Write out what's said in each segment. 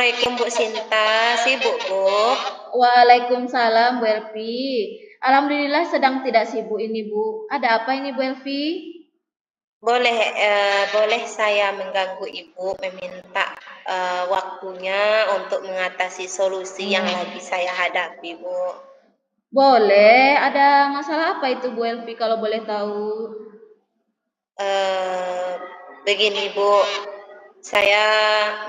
Assalamualaikum Bu Sinta, sibuk Bu? Waalaikumsalam Bu Elvi. Alhamdulillah sedang tidak sibuk ini Bu. Ada apa ini Bu Elvi? Boleh saya mengganggu Ibu meminta waktunya untuk mengatasi solusi yang lagi saya hadapi Bu. Boleh. Ada masalah apa itu Bu Elvi kalau boleh tahu? Begini Bu, saya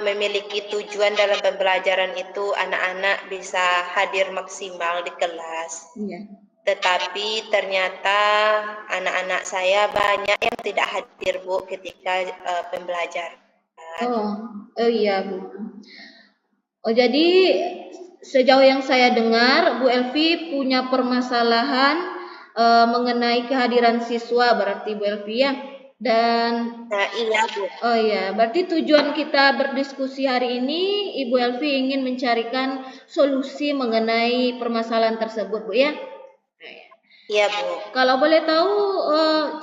memiliki tujuan dalam pembelajaran itu anak-anak bisa hadir maksimal di kelas. Iya. Tetapi ternyata anak-anak saya banyak yang tidak hadir Bu ketika pembelajaran. Oh iya Bu. Oh jadi sejauh yang saya dengar Bu Elvi punya permasalahan mengenai kehadiran siswa berarti Bu Elvi ya. Dan Nah, iya Bu. oh iya, berarti tujuan kita berdiskusi hari ini Ibu Elvi ingin mencarikan solusi mengenai permasalahan tersebut Bu ya. Iya Bu. Kalau boleh tahu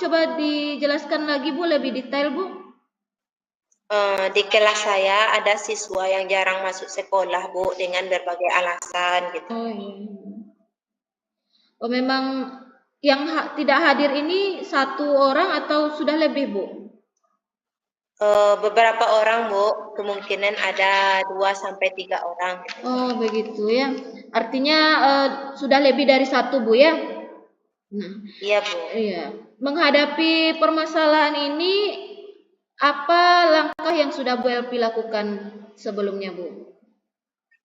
coba dijelaskan lagi Bu lebih detail Bu. Di kelas saya ada siswa yang jarang masuk sekolah Bu dengan berbagai alasan gitu. Oh iya. Oh memang yang tidak hadir ini satu orang atau sudah lebih Bu? Beberapa orang Bu, kemungkinan ada 2 sampai 3 orang. Gitu. Oh begitu ya. Artinya sudah lebih dari satu Bu ya. Nah, Iya Bu. iya. Menghadapi permasalahan ini apa langkah yang sudah Bu Elvi lakukan sebelumnya Bu?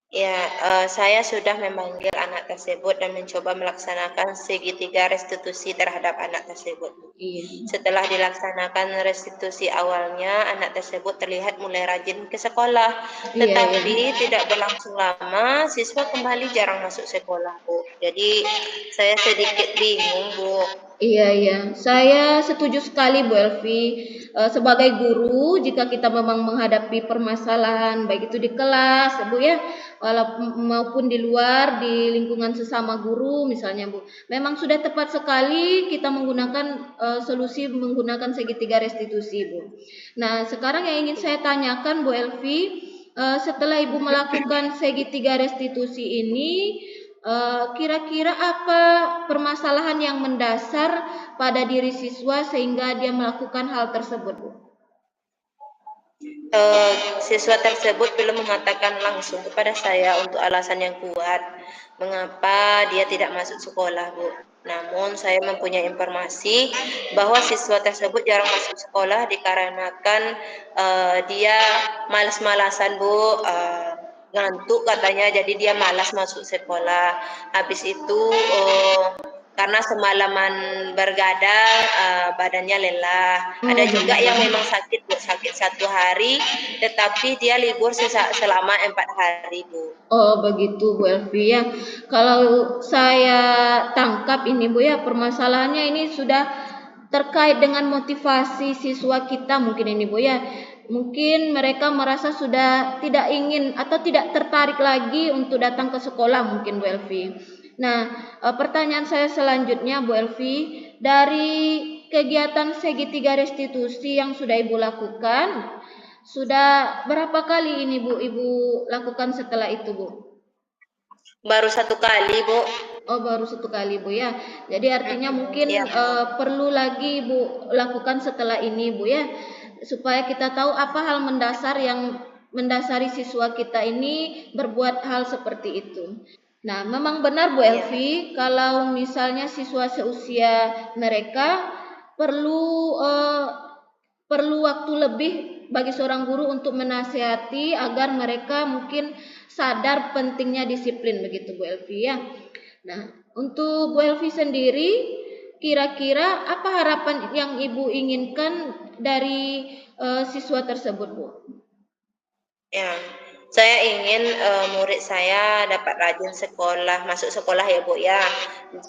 Ya, saya sudah memanggil anak tersebut dan mencoba melaksanakan segitiga restitusi terhadap anak tersebut. Iya. Setelah dilaksanakan restitusi awalnya, anak tersebut terlihat mulai rajin ke sekolah. Tetapi tidak berlangsung lama, siswa kembali jarang masuk sekolah, Bu. Jadi saya sedikit bingung, Bu. Iya. Saya setuju sekali Bu Elvi. Sebagai guru, jika kita memang menghadapi permasalahan baik itu di kelas, Bu ya, maupun di luar di lingkungan sesama guru misalnya Bu, memang sudah tepat sekali kita menggunakan solusi menggunakan segitiga restitusi Bu. Nah, sekarang yang ingin saya tanyakan Bu Elvi, setelah Ibu melakukan segitiga restitusi ini, kira-kira apa permasalahan yang mendasar pada diri siswa sehingga dia melakukan hal tersebut, Bu? Siswa tersebut belum mengatakan langsung kepada saya untuk alasan yang kuat mengapa dia tidak masuk sekolah, Bu. Namun saya mempunyai informasi bahwa siswa tersebut jarang masuk sekolah dikarenakan dia malas-malasan, Bu. Ngantuk katanya, jadi dia malas masuk sekolah. Habis itu karena semalaman bergadang badannya lelah. Ada juga yang memang sakit Bu, sakit 1 hari tetapi dia libur selama 4 hari Bu. Oh begitu Bu Elvi ya. Kalau saya tangkap ini Bu ya, permasalahannya ini sudah terkait dengan motivasi siswa kita mungkin ini Bu ya. Mungkin mereka merasa sudah tidak ingin atau tidak tertarik lagi untuk datang ke sekolah mungkin Bu Elvi. Nah, pertanyaan saya selanjutnya Bu Elvi, dari kegiatan segitiga restitusi yang sudah Ibu lakukan, sudah berapa kali ini Bu Ibu lakukan setelah itu Bu? Baru 1 kali Bu. Oh baru 1 kali Bu ya. Jadi artinya mungkin ya, perlu lagi Bu lakukan setelah ini Bu ya, supaya kita tahu apa hal mendasar yang mendasari siswa kita ini berbuat hal seperti itu. Nah memang benar Bu Elvi, kalau misalnya siswa seusia mereka perlu waktu lebih bagi seorang guru untuk menasihati agar mereka mungkin sadar pentingnya disiplin begitu Bu Elvi ya. Nah, untuk Bu Elvi sendiri, kira-kira apa harapan yang Ibu inginkan dari siswa tersebut, Bu? Ya, saya ingin murid saya dapat rajin sekolah, masuk sekolah ya Bu ya.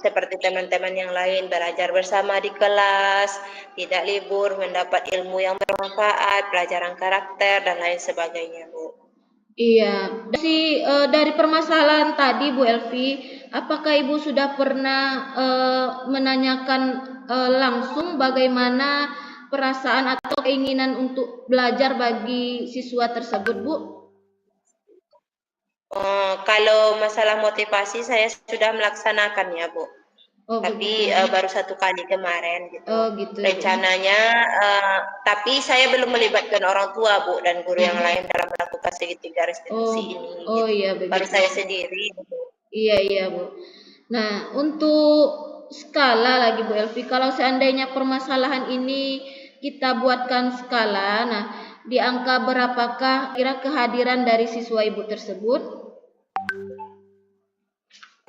Seperti teman-teman yang lain, belajar bersama di kelas, tidak libur, mendapat ilmu yang bermanfaat, pelajaran karakter dan lain sebagainya Bu. Iya, dari permasalahan tadi Bu Elvi, apakah Ibu sudah pernah menanyakan langsung bagaimana perasaan atau keinginan untuk belajar bagi siswa tersebut, Bu? Kalau masalah motivasi saya sudah melaksanakan ya, Bu. Oh begitu. Tapi baru 1 kali kemarin gitu. Oh gitu, Bu. Rencananya, tapi saya belum melibatkan orang tua, Bu, dan guru yang lain dalam melakukan segitiga Oh, restitusi ini oh gitu. iya Baru begitu. saya sendiri gitu. Iya iya, Bu. Nah, untuk skala lagi Bu Elvi, kalau seandainya permasalahan ini kita buatkan skala, nah di angka berapakah kira kehadiran dari siswa Ibu tersebut?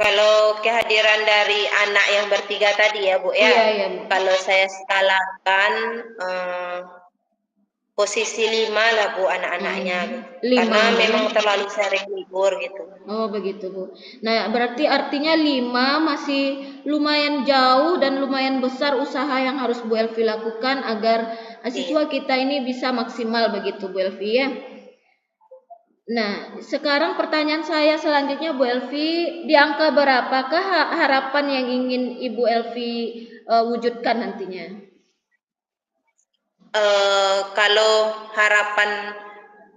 Kalau kehadiran dari anak yang bertiga tadi ya, Bu, ya. Iya iya, Bu. Kalau saya skalakan, posisi 5 lah, Bu, anak-anaknya gitu. 5 Karena Bu ya. memang terlalu sering libur gitu. Oh begitu Bu. Nah berarti artinya 5 masih lumayan jauh dan lumayan besar usaha yang harus Bu Elvi lakukan agar Iya. siswa kita ini bisa maksimal begitu Bu Elvi ya. Nah, sekarang pertanyaan saya selanjutnya Bu Elvi, di angka berapakah harapan yang ingin Ibu Elvi wujudkan nantinya? Kalau harapan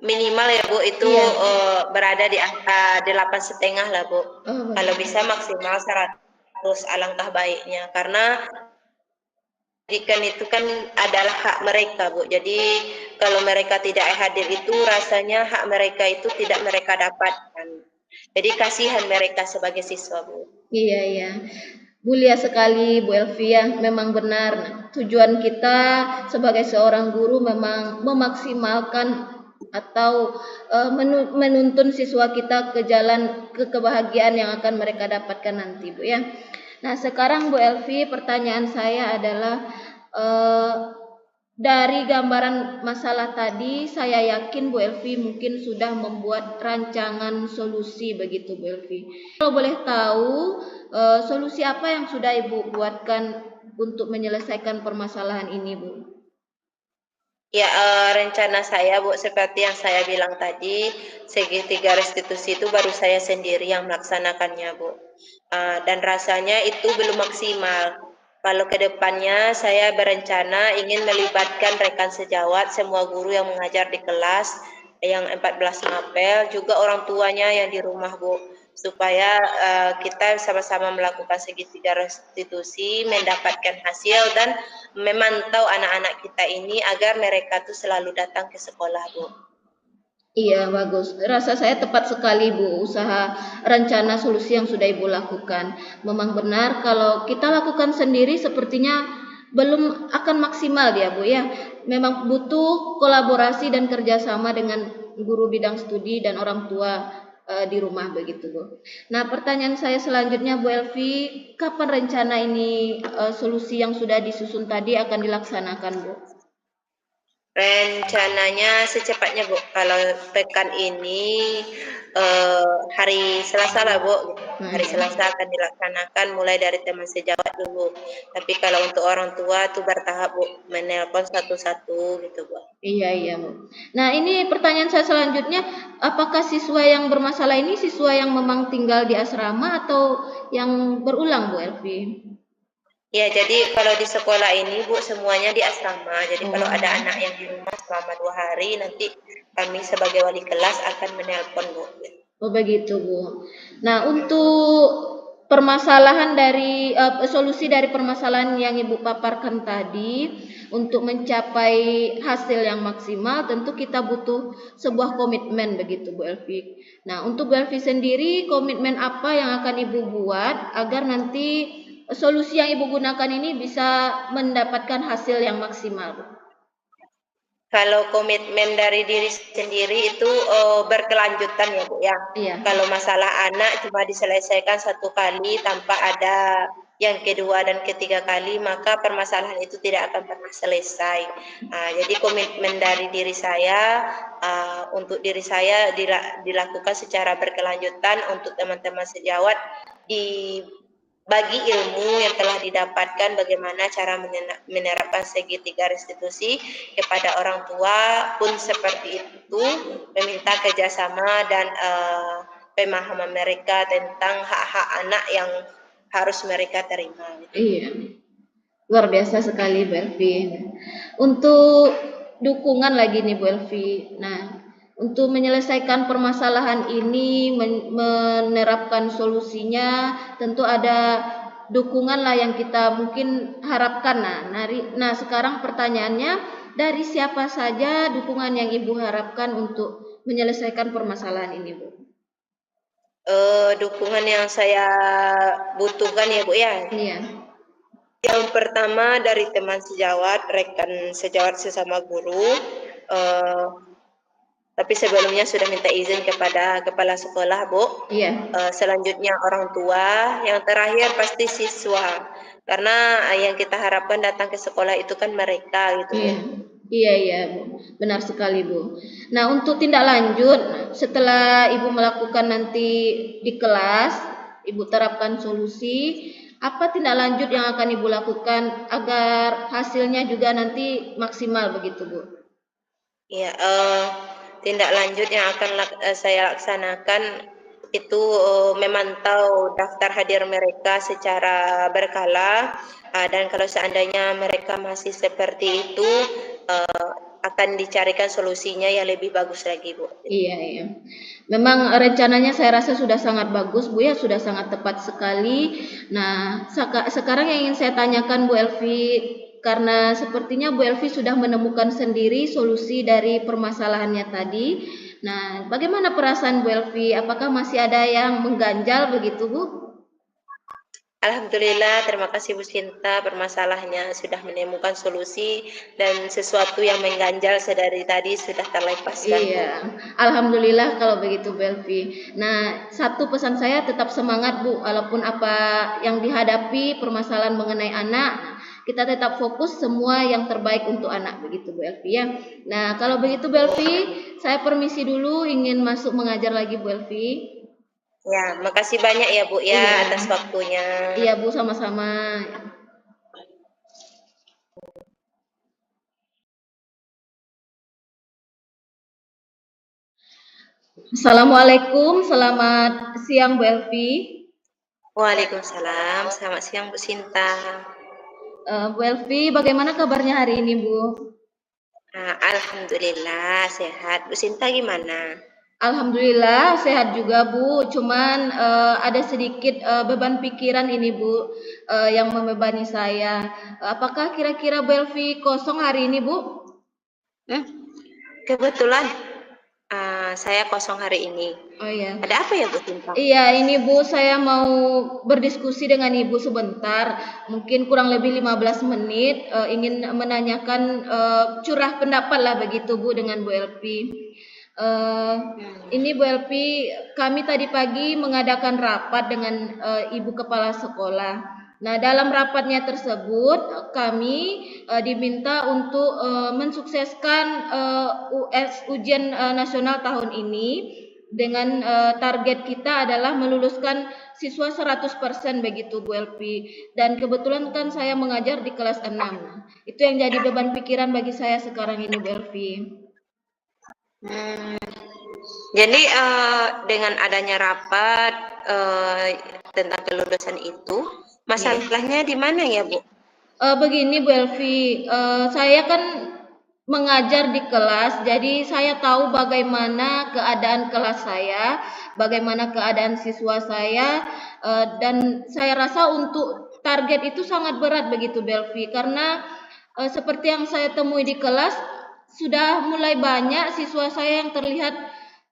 minimal ya, Bu, itu Iya. berada di angka 8,5 lah, Bu. Oh, Kalau begitu. bisa maksimal 100, alangkah baiknya. Karena pendidikan itu kan adalah hak mereka, Bu. Jadi kalau mereka tidak hadir itu rasanya hak mereka itu tidak mereka dapatkan. Jadi kasihan mereka sebagai siswa, Bu. Iya, iya. Mulia sekali Bu Elvi ya, memang benar. Tujuan kita sebagai seorang guru memang memaksimalkan atau menuntun siswa kita ke jalan kebahagiaan yang akan mereka dapatkan nanti Bu ya. Nah sekarang Bu Elvi, pertanyaan saya adalah eh, dari gambaran masalah tadi, saya yakin Bu Elvi mungkin sudah membuat rancangan solusi begitu Bu Elvi. Kalau boleh tahu, solusi apa yang sudah Ibu buatkan untuk menyelesaikan permasalahan ini Bu? Ya, rencana saya, Bu, seperti yang saya bilang tadi, segitiga restitusi itu baru saya sendiri yang melaksanakannya, Bu. Dan rasanya itu belum maksimal. Kalau ke depannya saya berencana ingin melibatkan rekan sejawat, semua guru yang mengajar di kelas, yang 14 mapel, juga orang tuanya yang di rumah, Bu, supaya kita sama-sama melakukan segitiga restitusi, mendapatkan hasil dan memantau anak-anak kita ini agar mereka tuh selalu datang ke sekolah, Bu. Iya, bagus. Rasa saya tepat sekali, Bu, usaha rencana solusi yang sudah Ibu lakukan. Memang benar kalau kita lakukan sendiri sepertinya belum akan maksimal dia, Bu ya. Memang butuh kolaborasi dan kerjasama dengan guru bidang studi dan orang tua di rumah begitu, Bu. Nah, pertanyaan saya selanjutnya, Bu Elvi, kapan rencana ini solusi yang sudah disusun tadi akan dilaksanakan, Bu? Rencananya secepatnya, Bu. Kalau pekan ini hari Selasa lah, Bu. Hari Selasa akan dilaksanakan mulai dari teman sejawat dulu. Tapi kalau untuk orang tua tuh bertahap, Bu. Menelpon satu-satu gitu, Bu. Iya, iya, Bu. Nah, ini pertanyaan saya selanjutnya, apakah siswa yang bermasalah ini siswa yang memang tinggal di asrama atau yang berulang, Bu Elvi? Ya, jadi kalau di sekolah ini, Bu, semuanya di asrama. Jadi kalau ada Oh, anak yang di rumah selama 2 hari, nanti kami sebagai wali kelas akan menelpon, Bu. oh begitu, Bu. Nah, untuk permasalahan dari solusi dari permasalahan yang Ibu paparkan tadi untuk mencapai hasil yang maksimal tentu kita butuh sebuah komitmen begitu Bu Elvi. Nah, untuk Bu Elvi sendiri komitmen apa yang akan Ibu buat agar nanti solusi yang Ibu gunakan ini bisa mendapatkan hasil yang maksimal, Bu? Kalau komitmen dari diri sendiri itu berkelanjutan ya, Bu, ya. Iya. Kalau masalah anak cuma diselesaikan 1 kali tanpa ada yang kedua dan ketiga kali, maka permasalahan itu tidak akan pernah selesai. Jadi komitmen dari diri saya, untuk diri saya dilakukan secara berkelanjutan, untuk teman-teman sejawat bagi ilmu yang telah didapatkan bagaimana cara menerapkan segitiga restitusi kepada orang tua pun seperti itu, meminta kerjasama dan pemahaman mereka tentang hak-hak anak yang harus mereka terima. Iya. Luar biasa sekali Bu Elvi. Untuk dukungan lagi nih Bu Elvi. Nah, Untuk menyelesaikan permasalahan ini, menerapkan solusinya, tentu ada dukungan lah yang kita mungkin harapkan. Nah, sekarang pertanyaannya, dari siapa saja dukungan yang Ibu harapkan untuk menyelesaikan permasalahan ini, Bu? Dukungan yang saya butuhkan ya Bu ya. Iya. Yang pertama dari teman sejawat, rekan sejawat sesama guru. Tapi sebelumnya sudah minta izin kepada kepala sekolah, Bu. Iya. Selanjutnya orang tua, yang terakhir pasti siswa. Karena yang kita harapkan datang ke sekolah itu kan mereka gitu, Bu. Iya, Bu. Benar sekali, Bu. Nah, untuk tindak lanjut setelah Ibu melakukan nanti di kelas, Ibu terapkan solusi, apa tindak lanjut yang akan Ibu lakukan agar hasilnya juga nanti maksimal begitu, Bu? Iya, tindak lanjut yang akan saya laksanakan itu memantau daftar hadir mereka secara berkala, dan kalau seandainya mereka masih seperti itu, akan dicarikan solusinya yang lebih bagus lagi, Bu. Iya. Memang rencananya saya rasa sudah sangat bagus, Bu ya, sudah sangat tepat sekali. Nah, sekarang yang ingin saya tanyakan Bu Elvi, karena sepertinya Bu Elvi sudah menemukan sendiri solusi dari permasalahannya tadi. Nah, bagaimana perasaan Bu Elvi? Apakah masih ada yang mengganjal begitu, Bu? Alhamdulillah, terima kasih Bu Sinta, permasalahannya sudah menemukan solusi dan sesuatu yang mengganjal sedari tadi sudah terlepaskan. Iya, alhamdulillah kalau begitu Bu Elvi. Nah, satu pesan saya tetap semangat Bu, walaupun apa yang dihadapi permasalahan mengenai anak, kita tetap fokus semua yang terbaik untuk anak begitu Bu Elvi ya. Nah, kalau begitu Bu Elvi, saya permisi dulu, ingin masuk mengajar lagi Bu Elvi. Ya, makasih banyak ya Bu ya Iya. atas waktunya. Iya Bu, sama-sama. Assalamualaikum, selamat siang Bu Elvi. Waalaikumsalam, selamat siang Bu Sinta. Bu Elvi, bagaimana kabarnya hari ini Bu? Alhamdulillah sehat. Bu Sinta gimana? Alhamdulillah sehat juga Bu, cuman ada sedikit beban pikiran ini Bu, yang membebani saya. Apakah kira-kira Bu Elvi kosong hari ini Bu? Kebetulan saya kosong hari ini. Oh iya. Ada apa ya Bu Sinta? Iya, ini Bu, saya mau berdiskusi dengan Ibu sebentar, mungkin kurang lebih 15 menit, ingin menanyakan curah pendapat lah begitu Bu dengan Bu Elvi. Ini Bu Elvi, kami tadi pagi mengadakan rapat dengan Ibu Kepala Sekolah. Nah, dalam rapatnya tersebut kami diminta untuk mensukseskan ujian nasional tahun ini dengan target kita adalah meluluskan siswa 100% begitu Bu Elvi. Dan kebetulan kan saya mengajar di kelas 6. Itu yang jadi beban pikiran bagi saya sekarang ini Bu Elvi. Jadi dengan adanya rapat tentang kelulusan itu, masalahnya di mana ya Bu? Begini Bu Elvi, saya kan mengajar di kelas, jadi saya tahu bagaimana keadaan kelas saya, bagaimana keadaan siswa saya, dan saya rasa untuk target itu sangat berat begitu Bu Elvi, karena seperti yang saya temui di kelas, sudah mulai banyak siswa saya yang terlihat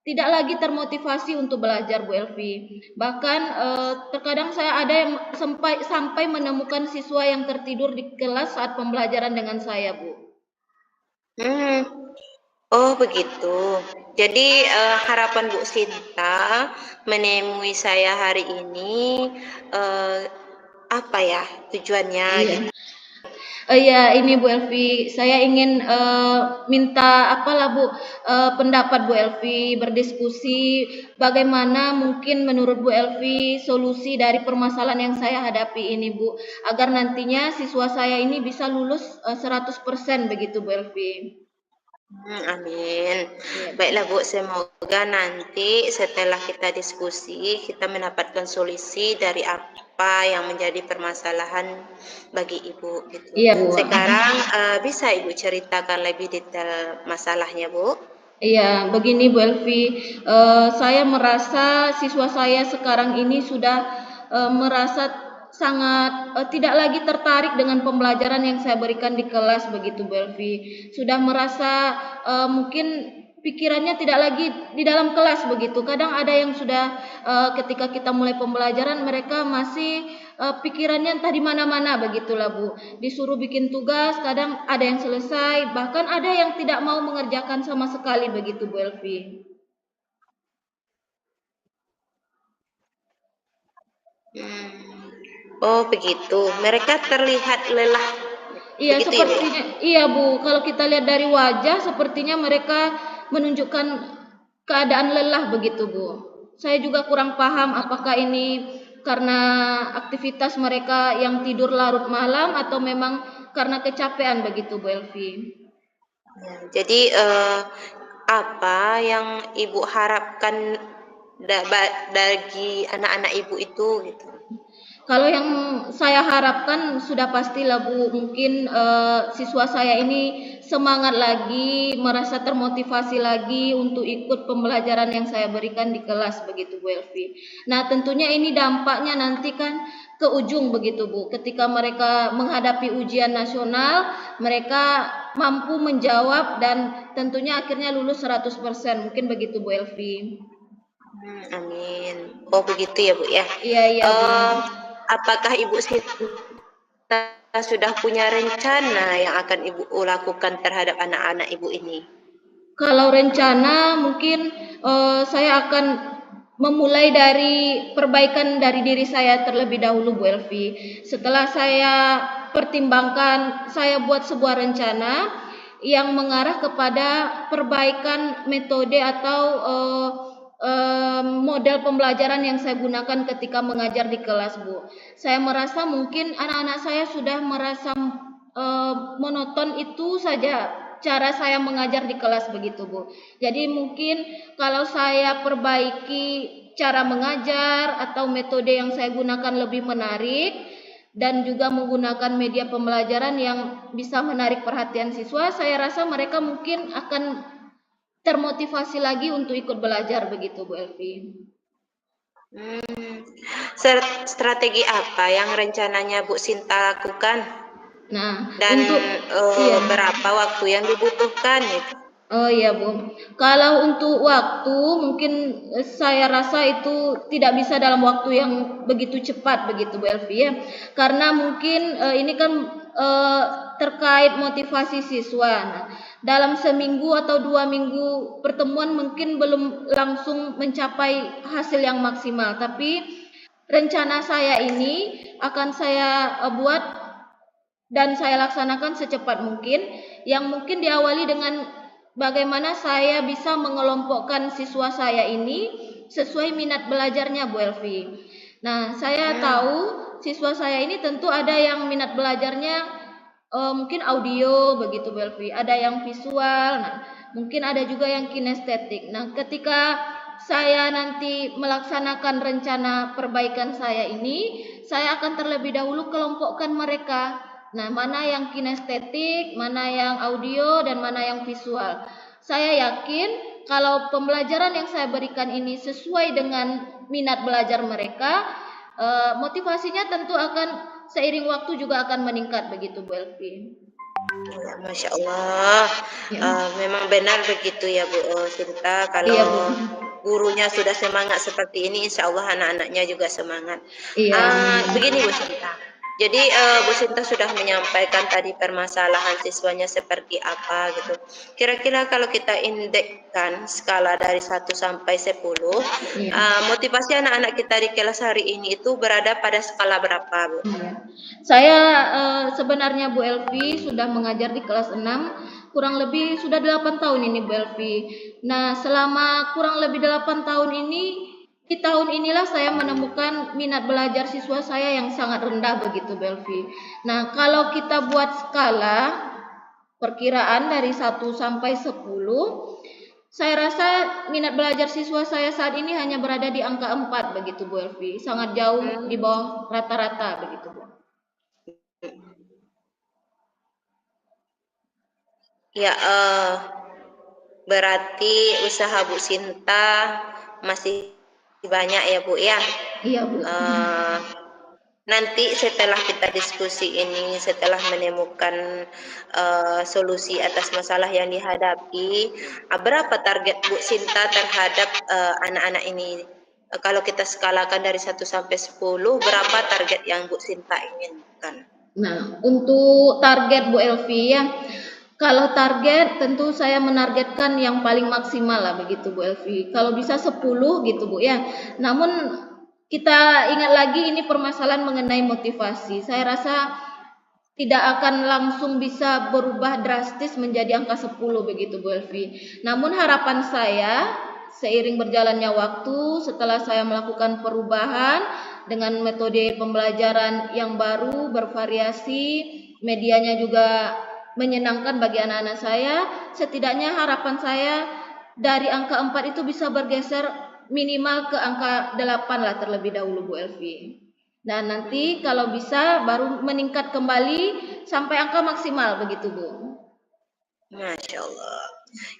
tidak lagi termotivasi untuk belajar Bu Elvi. Bahkan terkadang saya ada yang sampai menemukan siswa yang tertidur di kelas saat pembelajaran dengan saya Bu. Oh begitu. Jadi harapan Bu Sinta menemui saya hari ini apa ya tujuannya? Gitu. Ya ini Bu Elvi, saya ingin minta apalah Bu pendapat Bu Elvi, berdiskusi bagaimana mungkin menurut Bu Elvi solusi dari permasalahan yang saya hadapi ini Bu, agar nantinya siswa saya ini bisa lulus 100% begitu Bu Elvi. Amin. Baiklah Bu, semoga nanti setelah kita diskusi kita mendapatkan solusi dari apa yang menjadi permasalahan bagi Ibu gitu. Iya Bu. Sekarang bisa Ibu ceritakan lebih detail masalahnya Bu? Iya, begini Bu Elvi, saya merasa siswa saya sekarang ini sudah merasa sangat tidak lagi tertarik dengan pembelajaran yang saya berikan di kelas begitu Bu Elvi. Sudah merasa mungkin pikirannya tidak lagi di dalam kelas begitu. Kadang ada yang sudah ketika kita mulai pembelajaran mereka masih pikirannya entah di mana-mana begitulah Bu. Disuruh bikin tugas, kadang ada yang selesai, bahkan ada yang tidak mau mengerjakan sama sekali begitu Bu Elvi. Oh begitu, mereka terlihat lelah, Iya, begitu ya Bu ya? sepertinya iya Bu, kalau kita lihat dari wajah sepertinya mereka menunjukkan keadaan lelah begitu Bu. Saya juga kurang paham apakah ini karena aktivitas mereka yang tidur larut malam atau memang karena kecapean begitu Bu Elvi. Jadi apa yang Ibu harapkan bagi anak-anak Ibu itu gitu? Kalau yang saya harapkan sudah pastilah Bu, mungkin siswa saya ini semangat lagi, merasa termotivasi lagi untuk ikut pembelajaran yang saya berikan di kelas begitu Bu Elvi. Nah, tentunya ini dampaknya nanti kan ke ujung begitu Bu. Ketika mereka menghadapi ujian nasional, mereka mampu menjawab dan tentunya akhirnya lulus 100%. Mungkin begitu Bu Elvi. Amin. Oh begitu ya Bu ya. Iya, iya Bu. Apakah Ibu sudah punya rencana yang akan Ibu lakukan terhadap anak-anak Ibu ini? Kalau rencana mungkin saya akan memulai dari perbaikan dari diri saya terlebih dahulu Bu Elvi. Setelah saya pertimbangkan, saya buat sebuah rencana yang mengarah kepada perbaikan metode atau model pembelajaran yang saya gunakan ketika mengajar di kelas Bu. Saya merasa mungkin anak-anak saya sudah merasa monoton itu saja cara saya mengajar di kelas begitu Bu. Jadi mungkin kalau saya perbaiki cara mengajar atau metode yang saya gunakan lebih menarik dan juga menggunakan media pembelajaran yang bisa menarik perhatian siswa, saya rasa mereka mungkin akan termotivasi lagi untuk ikut belajar begitu Bu Elvi. Strategi apa yang rencananya Bu Sinta lakukan? Nah, Dan untuk iya. berapa waktu yang dibutuhkan itu? Oh iya Bu, kalau untuk waktu mungkin saya rasa itu tidak bisa dalam waktu yang begitu cepat begitu Bu Elvi ya, karena mungkin ini kan terkait motivasi siswa. Nah, dalam seminggu atau 2 minggu pertemuan mungkin belum langsung mencapai hasil yang maksimal, tapi rencana saya ini akan saya buat dan saya laksanakan secepat mungkin, yang mungkin diawali dengan bagaimana saya bisa mengelompokkan siswa saya ini sesuai minat belajarnya Bu Elvi. Nah, saya tahu siswa saya ini tentu ada yang minat belajarnya mungkin audio begitu Bu Elvi, ada yang visual, nah, mungkin ada juga yang kinestetik. Nah, ketika saya nanti melaksanakan rencana perbaikan saya ini, saya akan terlebih dahulu kelompokkan mereka. Nah, mana yang kinestetik, mana yang audio, dan mana yang visual. Saya yakin kalau pembelajaran yang saya berikan ini sesuai dengan minat belajar mereka, motivasinya tentu akan seiring waktu juga akan meningkat begitu Bu Elvi. Ya, Masya Allah, Ya. memang benar begitu ya Bu Sinta. Iya Bu. Kalau gurunya sudah semangat seperti ini, insya Allah anak-anaknya juga semangat. Iya. Amin. Begini Bu Sinta, jadi Bu Sinta sudah menyampaikan tadi permasalahan siswanya seperti apa gitu. Kira-kira kalau kita indekskan skala dari 1 sampai 10, Iya. motivasi anak-anak kita di kelas hari ini itu berada pada skala berapa Bu? Iya. Saya sebenarnya Bu Elvi sudah mengajar di kelas 6 kurang lebih sudah 8 tahun ini Bu Elvi. Nah, selama kurang lebih 8 tahun ini, di tahun inilah saya menemukan minat belajar siswa saya yang sangat rendah begitu Bu Elvi. Nah, kalau kita buat skala perkiraan dari 1 sampai 10, saya rasa minat belajar siswa saya saat ini hanya berada di angka 4 begitu Bu Elvi, sangat jauh di bawah rata-rata begitu Bu. Ya, Berarti usaha Bu Sinta masih banyak ya Bu ya. Iya Bu. Nanti setelah kita diskusi ini, setelah menemukan solusi atas masalah yang dihadapi, berapa target Bu Sinta terhadap anak-anak ini? Kalau kita skalakan dari 1 sampai 10, berapa target yang Bu Sinta inginkan? Nah, untuk target Bu Elvi ya, kalau target tentu saya menargetkan yang paling maksimal lah begitu Bu Elvi. Kalau bisa 10 gitu Bu ya. Namun kita ingat lagi ini permasalahan mengenai motivasi. Saya rasa tidak akan langsung bisa berubah drastis menjadi angka 10 begitu Bu Elvi. Namun harapan saya seiring berjalannya waktu setelah saya melakukan perubahan dengan metode pembelajaran yang baru, bervariasi, medianya juga menyenangkan bagi anak-anak saya, setidaknya harapan saya dari angka 4 itu bisa bergeser minimal ke angka 8 lah terlebih dahulu Bu Elvi. Dan nanti kalau bisa baru meningkat kembali sampai angka maksimal begitu Bu. Masya Allah.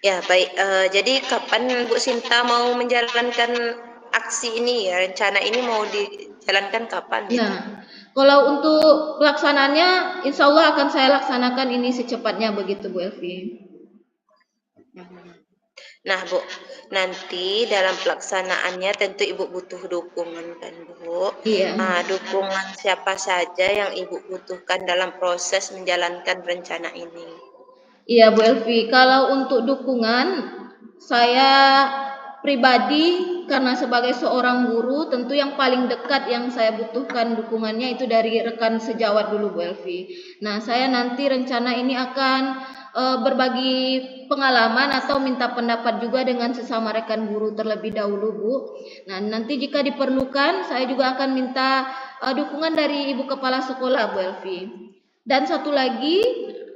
Ya baik, jadi kapan Bu Sinta mau menjalankan aksi ini ya, rencana ini mau dijalankan kapan gitu? Nah, kalau untuk pelaksanaannya insya Allah akan saya laksanakan ini secepatnya begitu Bu Elvi. Nah Bu, nanti dalam pelaksanaannya tentu Ibu butuh dukungan kan Bu. Iya. Dukungan siapa saja yang Ibu butuhkan dalam proses menjalankan rencana ini? Iya Bu Elvi, kalau untuk dukungan saya pribadi karena sebagai seorang guru tentu yang paling dekat yang saya butuhkan dukungannya itu dari rekan sejawat dulu Bu Elvi. Nah, saya nanti rencana ini akan berbagi pengalaman atau minta pendapat juga dengan sesama rekan guru terlebih dahulu Bu. Nah, nanti jika diperlukan saya juga akan minta dukungan dari Ibu Kepala Sekolah Bu Elvi. Dan satu lagi,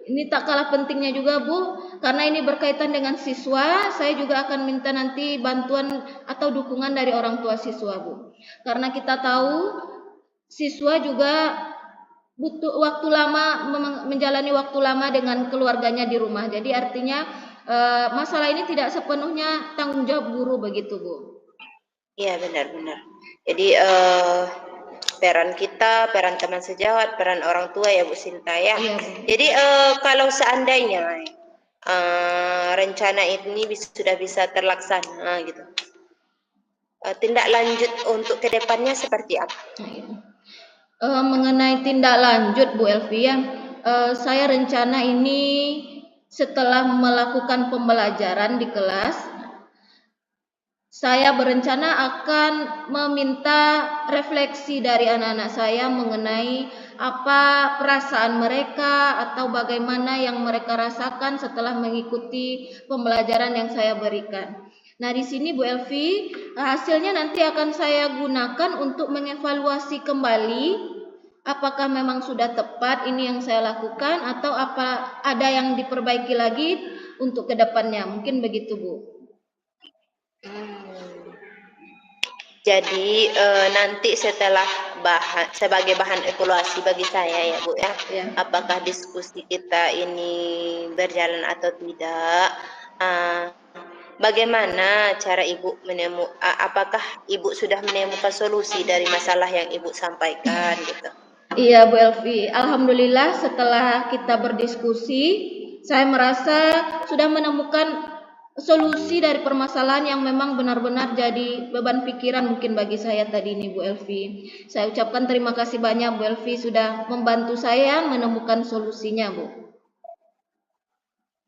ini tak kalah pentingnya juga Bu, karena ini berkaitan dengan siswa, saya juga akan minta nanti bantuan atau dukungan dari orang tua siswa Bu. Karena kita tahu siswa juga butuh waktu lama, menjalani waktu lama dengan keluarganya di rumah. Jadi artinya masalah ini tidak sepenuhnya tanggung jawab guru begitu Bu. Iya benar-benar. Jadi peran kita, peran teman sejawat, peran orang tua ya Bu Sinta ya. Iya, Bu. Jadi kalau seandainya rencana ini sudah bisa terlaksana gitu, tindak lanjut untuk kedepannya seperti apa? Mengenai tindak lanjut Bu Elvi ya, saya rencana ini setelah melakukan pembelajaran di kelas, saya berencana akan meminta refleksi dari anak-anak saya mengenai apa perasaan mereka atau bagaimana yang mereka rasakan setelah mengikuti pembelajaran yang saya berikan. Nah, di sini Bu Elvi, hasilnya nanti akan saya gunakan untuk mengevaluasi kembali apakah memang sudah tepat ini yang saya lakukan atau apa ada yang diperbaiki lagi untuk kedepannya. Mungkin begitu Bu. Jadi nanti setelah sebagai bahan evaluasi bagi saya ya Bu ya, apakah diskusi kita ini berjalan atau tidak, bagaimana cara Ibu apakah Ibu sudah menemukan solusi dari masalah yang Ibu sampaikan gitu? Iya Bu Elvi, alhamdulillah setelah kita berdiskusi, saya merasa sudah menemukan solusi dari permasalahan yang memang benar-benar jadi beban pikiran mungkin bagi saya tadi ini Bu Elvi. Saya ucapkan terima kasih banyak Bu Elvi sudah membantu saya menemukan solusinya Bu.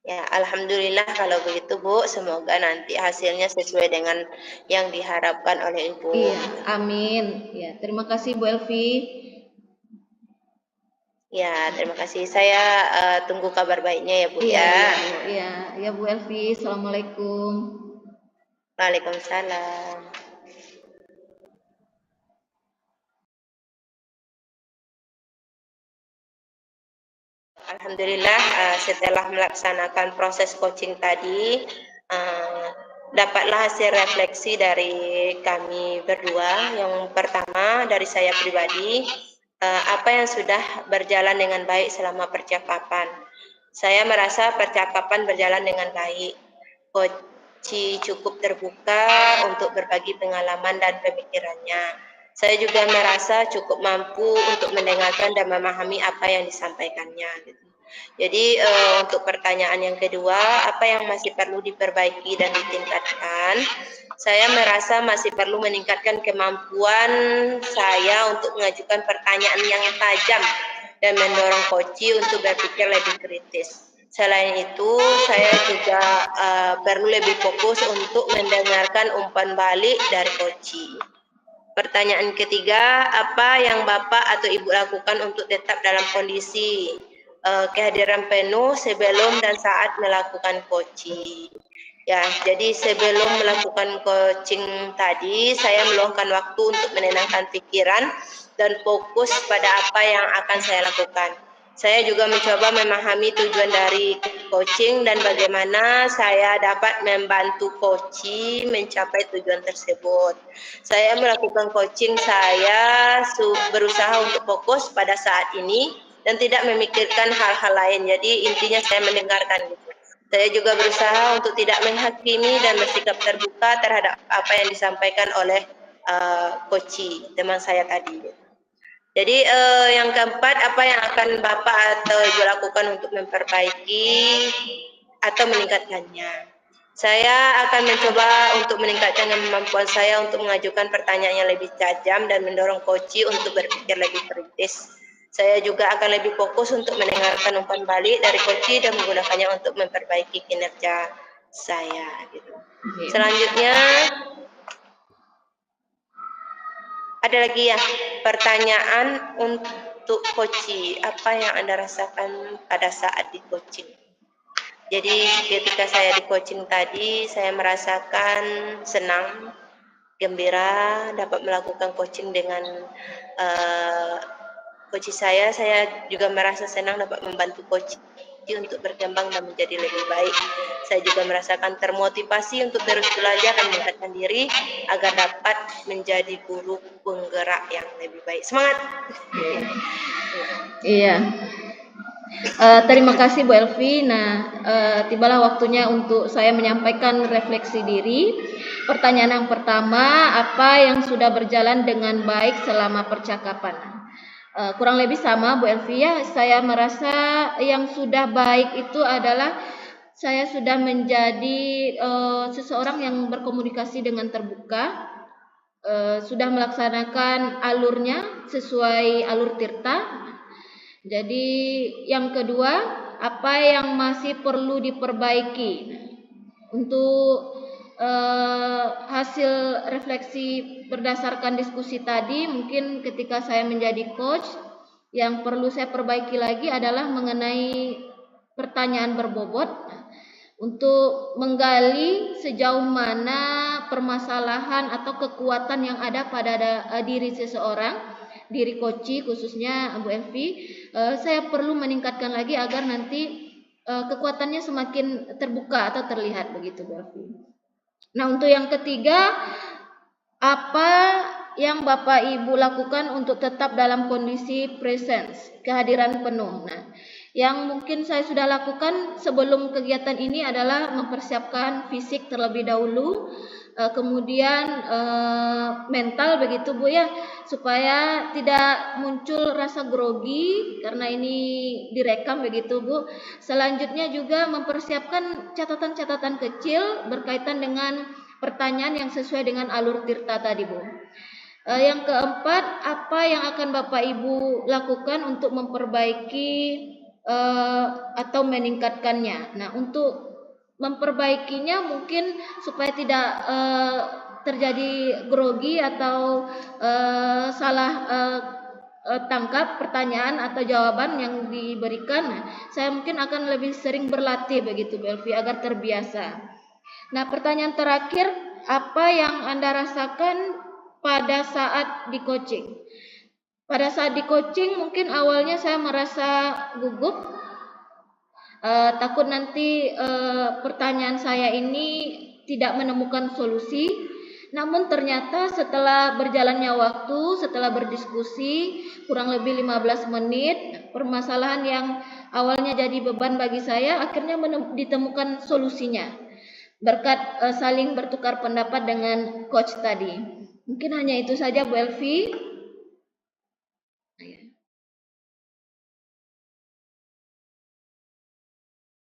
Ya, alhamdulillah kalau begitu Bu, semoga nanti hasilnya sesuai dengan yang diharapkan oleh Ibu. Iya, amin. Ya, terima kasih Bu Elvi. Ya, terima kasih. Saya tunggu kabar baiknya ya Bu Iya, ya. Iya, ya Bu Elvi. Assalamualaikum. Waalaikumsalam. Alhamdulillah setelah melaksanakan proses coaching tadi dapatlah hasil refleksi dari kami berdua. Yang pertama dari saya pribadi, apa yang sudah berjalan dengan baik selama percakapan. Saya merasa percakapan berjalan dengan baik. Koci cukup terbuka untuk berbagi pengalaman dan pemikirannya. Saya juga merasa cukup mampu untuk mendengarkan dan memahami apa yang disampaikannya. Gitu. Jadi untuk pertanyaan yang kedua, apa yang masih perlu diperbaiki dan ditingkatkan? Saya merasa masih perlu meningkatkan kemampuan saya untuk mengajukan pertanyaan yang tajam dan mendorong koci untuk berpikir lebih kritis. Selain itu, saya juga perlu lebih fokus untuk mendengarkan umpan balik dari koci. Pertanyaan ketiga, apa yang Bapak atau Ibu lakukan untuk tetap dalam kondisi kehadiran penuh sebelum dan saat melakukan coaching? Ya, jadi sebelum melakukan coaching tadi, saya meluangkan waktu untuk menenangkan pikiran dan fokus pada apa yang akan saya lakukan. Saya juga mencoba memahami tujuan dari coaching dan bagaimana saya dapat membantu coaching mencapai tujuan tersebut. Saya melakukan coaching, saya berusaha untuk fokus pada saat ini dan tidak memikirkan hal-hal lain. Jadi intinya saya mendengarkan gitu. Saya juga berusaha untuk tidak menghakimi dan bersikap terbuka terhadap apa yang disampaikan oleh coaching teman saya tadi. Jadi yang keempat, apa yang akan Bapak atau Ibu lakukan untuk memperbaiki atau meningkatkannya? Saya akan mencoba untuk meningkatkan kemampuan saya untuk mengajukan pertanyaan yang lebih tajam dan mendorong coach untuk berpikir lebih kritis. Saya juga akan lebih fokus untuk mendengarkan umpan balik dari coach dan menggunakannya untuk memperbaiki kinerja saya. Gitu. Selanjutnya, ada lagi ya pertanyaan untuk coaching. Apa yang Anda rasakan pada saat di coaching? Jadi ketika saya di coaching tadi, saya merasakan senang, gembira dapat melakukan coaching dengan coach saya. Saya juga merasa senang dapat membantu coach untuk berkembang dan menjadi lebih baik. Saya juga merasakan termotivasi untuk terus belajar dan meningkatkan diri agar dapat menjadi guru penggerak yang lebih baik. Semangat! Iya. Terima kasih Bu Elvi. Nah, tibalah waktunya untuk saya menyampaikan refleksi diri. Pertanyaan yang pertama, apa yang sudah berjalan dengan baik selama percakapan? Kurang lebih sama Bu Elvi ya. Saya merasa yang sudah baik itu adalah saya sudah menjadi seseorang yang berkomunikasi dengan terbuka, sudah melaksanakan alurnya sesuai alur tirta. Jadi yang kedua, apa yang masih perlu diperbaiki? Untuk hasil refleksi berdasarkan diskusi tadi, mungkin ketika saya menjadi coach, yang perlu saya perbaiki lagi adalah mengenai pertanyaan berbobot untuk menggali sejauh mana permasalahan atau kekuatan yang ada pada diri seseorang, diri coach khususnya Bu Elvi. Saya perlu meningkatkan lagi agar nanti kekuatannya semakin terbuka atau terlihat begitu Bu Elvi. Nah, untuk yang ketiga, apa yang Bapak Ibu lakukan untuk tetap dalam kondisi presence, kehadiran penuh? Nah, yang mungkin saya sudah lakukan sebelum kegiatan ini adalah mempersiapkan fisik terlebih dahulu, kemudian mental begitu Bu ya, supaya tidak muncul rasa grogi karena ini direkam begitu Bu. Selanjutnya juga mempersiapkan catatan-catatan kecil berkaitan dengan pertanyaan yang sesuai dengan alur tirta tadi Bu. Yang keempat, apa yang akan Bapak Ibu lakukan untuk memperbaiki atau meningkatkannya? Nah, untuk memperbaikinya mungkin supaya tidak terjadi grogi atau salah tangkap pertanyaan atau jawaban yang diberikan. Nah, saya mungkin akan lebih sering berlatih begitu Bu Elvi agar terbiasa. Nah, pertanyaan terakhir, apa yang Anda rasakan pada saat di coaching? Pada saat di coaching mungkin awalnya saya merasa gugup, takut nanti pertanyaan saya ini tidak menemukan solusi. Namun ternyata setelah berjalannya waktu, setelah berdiskusi kurang lebih 15 menit, permasalahan yang awalnya jadi beban bagi saya akhirnya ditemukan solusinya. berkat saling bertukar pendapat dengan coach tadi. Mungkin hanya itu saja Bu Elvi.